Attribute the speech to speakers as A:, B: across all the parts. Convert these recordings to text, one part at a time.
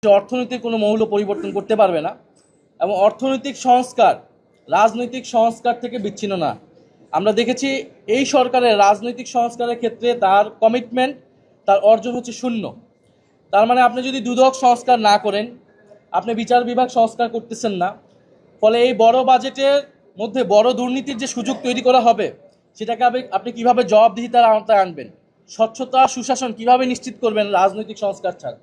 A: অর্থনৈতিক কোনো মৌল পরিবর্তন করতে পারবে না এবং অর্থনৈতিক সংস্কার রাজনৈতিক সংস্কার থেকে বিচ্ছিন্ন না। আমরা দেখেছি এই সরকারের রাজনৈতিক সংস্কারের ক্ষেত্রে তার কমিটমেন্ট, তার অর্জন হচ্ছে শূন্য। তার মানে আপনি যদি দুদক সংস্কার না করেন, আপনি বিচার বিভাগ সংস্কার করতেছেন না, ফলে এই বড় বাজেটের মধ্যে বড় দুর্নীতির যে সুযোগ তৈরি করা হবে সেটাকে আপনি কিভাবে জবাবদিহিতার আওতায় আনবেন, স্বচ্ছতা সুশাসন কিভাবে নিশ্চিত করবেন রাজনৈতিক সংস্কার ছাড়া।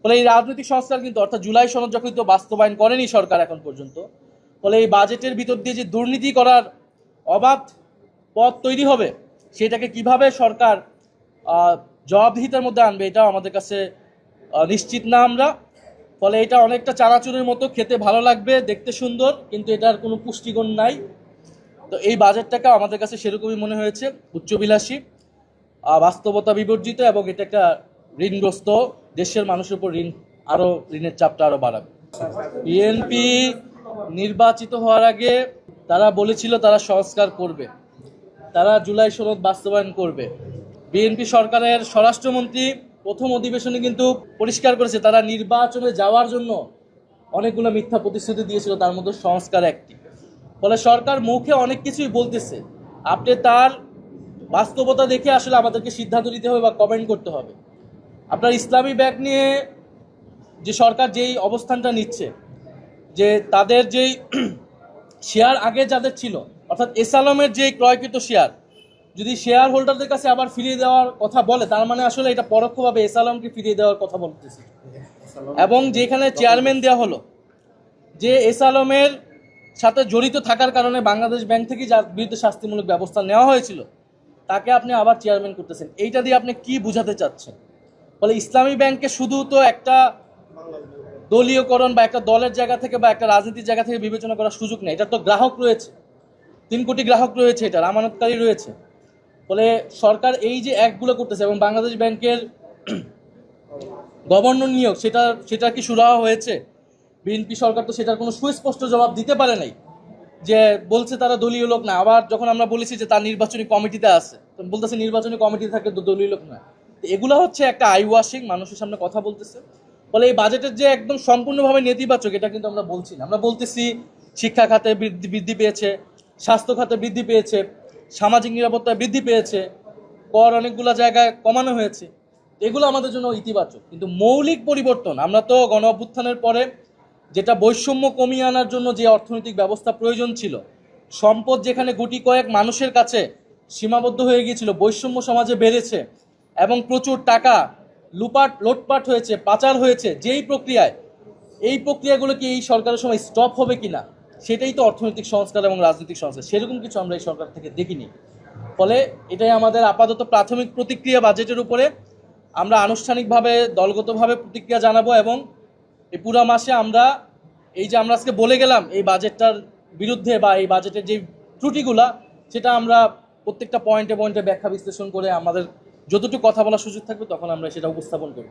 A: ফলে এই রাজনৈতিক সংস্কার কিন্তু অর্থাৎ জুলাই সনদ যখন তো বাস্তবায়ন করেনি সরকার এখন পর্যন্ত, ফলে এই বাজেটের ভিতর দিয়ে যে দুর্নীতি করার অবাধ পথ তৈরি হবে সেটাকে কিভাবে সরকার জবাবদিহিতার মধ্যে আনবে এটাও আমাদের কাছে নিশ্চিত না আমরা। ফলে এটা অনেকটা চানাচুরের মতো, খেতে ভালো লাগবে, দেখতে সুন্দর, কিন্তু এটার কোনো পুষ্টিগুণ নাই। তো এই বাজেটটাকে আমাদের কাছে সেরকমই মনে হয়েছে, উচ্চবিলাসী, বাস্তবতা বিবর্জিত, এবং এটা একটা ঋণগ্রস্ত দেশের মানুষের উপর ঋণের চাপটা আরো বাড়াবে। বিএনপি নির্বাচিত হওয়ার আগে তারা বলেছিল তারা সংস্কার করবে, তারা জুলাই সনদ বাস্তবায়ন করবে। বিএনপি সরকারের স্বরাষ্ট্রমন্ত্রী প্রথম অধিবেশনে কিন্তু পরিষ্কার করেছে তারা নির্বাচনে যাওয়ার জন্য অনেকগুলো মিথ্যা প্রতিশ্রুতি দিয়েছিল, তার মধ্যে সংস্কার একটি। ফলে সরকার মুখে অনেক কিছুই বলতেছে, আপনি তার বাস্তবতা দেখে আসলে আমাদেরকে সিদ্ধান্ত নিতে হবে বা কমেন্ট করতে হবে। আপনার ইসলামী ব্যাংক নিয়ে যে সরকার যেই অবস্থানটা নিচ্ছে, যে তাদের যেই শেয়ার আগে যাদের ছিল, অর্থাৎ এসালমের যে ক্রয়কৃত শেয়ার যদি শেয়ার হোল্ডারদের কাছে আবার ফিরিয়ে দেওয়ার কথা বলে, তার মানে আসলে এটা পরোক্ষভাবে এসালমকে ফিরিয়ে দেওয়ার কথা বলতেছে। এবং যেখানে চেয়ারম্যান দেওয়া হলো, যে এসালমের সাথে জড়িত থাকার কারণে বাংলাদেশ ব্যাংক থেকে যার বিরুদ্ধে শাস্তিমূলক ব্যবস্থা নেওয়া হয়েছিল, তাকে আপনি আবার চেয়ারম্যান করতেছেন। এইটা দিয়ে আপনি কি বোঝাতে চাচ্ছেন? ফলে ইসলামী ব্যাংকে শুধু তো একটা দলীয়করণ বা একটা দলের জায়গা থেকে বা একটা রাজনীতির জায়গা থেকে বিবেচনা করার সুযোগ নেই। এটা তো গ্রাহক রয়েছে, 3 কোটি গ্রাহক রয়েছে, এটার আমানতকারী রয়েছে। ফলে সরকার এই যে অ্যাক্টগুলো করতেছে, এবং বাংলাদেশ ব্যাংকের গভর্নর নিয়োগ সেটা কি সুরাহা হয়েছে? বিএনপি সরকার তো সেটার কোনো সুস্পষ্ট জবাব দিতে পারে নাই, যে বলছে তারা দলীয় লোক না। আবার যখন আমরা বলেছি যে তার নির্বাচনী কমিটিতে আছে, তখন বলতেছে নির্বাচনী কমিটিতে থাকলে তো দলীয় লোক না। এগুলো হচ্ছে একটা আই ওয়াশিং, মানুষের সামনে কথা বলতেছে। ফলে এই বাজেটের যে একদম সম্পূর্ণভাবে নেতিবাচক, এটা কিন্তু আমরা বলছি না। আমরা বলতেছি শিক্ষা খাতে বৃদ্ধি পেয়েছে, স্বাস্থ্য খাতে বৃদ্ধি পেয়েছে, সামাজিক নিরাপত্তা বৃদ্ধি পেয়েছে, কর অনেকগুলো জায়গায় কমানো হয়েছে, এগুলো আমাদের জন্য ইতিবাচক। কিন্তু মৌলিক পরিবর্তন, আমরা তো গণ অভ্যুত্থানের পরে যেটা বৈষম্য কমিয়ে আনার জন্য যে অর্থনৈতিক ব্যবস্থা প্রয়োজন ছিল, সম্পদ যেখানে গুটি কয়েক মানুষের কাছে সীমাবদ্ধ হয়ে গিয়েছিল, বৈষম্য সমাজে বেড়েছে এবং প্রচুর টাকা লোটপাট হয়েছে, পাচার হয়েছে, যেই প্রক্রিয়ায়, এই প্রক্রিয়াগুলো কি এই সরকারের সময় স্টপ হবে কিনা, সেটাই তো অর্থনৈতিক সংস্কার এবং রাজনৈতিক সংস্কার। সেরকম কিছু আমরা এই সরকার থেকে দেখিনি। ফলে এটাই আমাদের আপাতত প্রাথমিক প্রতিক্রিয়া বাজেটের উপরে। আমরা আনুষ্ঠানিকভাবে দলগতভাবে প্রতিক্রিয়া জানাবো, এবং এই পুরো মাসে আমরা এই যে আমরা আজকে বলে গেলাম এই বাজেটটার বিরুদ্ধে বা এই বাজেটের যে ত্রুটিগুলা, সেটা আমরা প্রত্যেকটা পয়েন্টে পয়েন্টে ব্যাখ্যা বিশ্লেষণ করে আমাদের যতটুকু কথা বলার সুযোগ থাকবে তখন আমরা সেটা উপস্থাপন করব।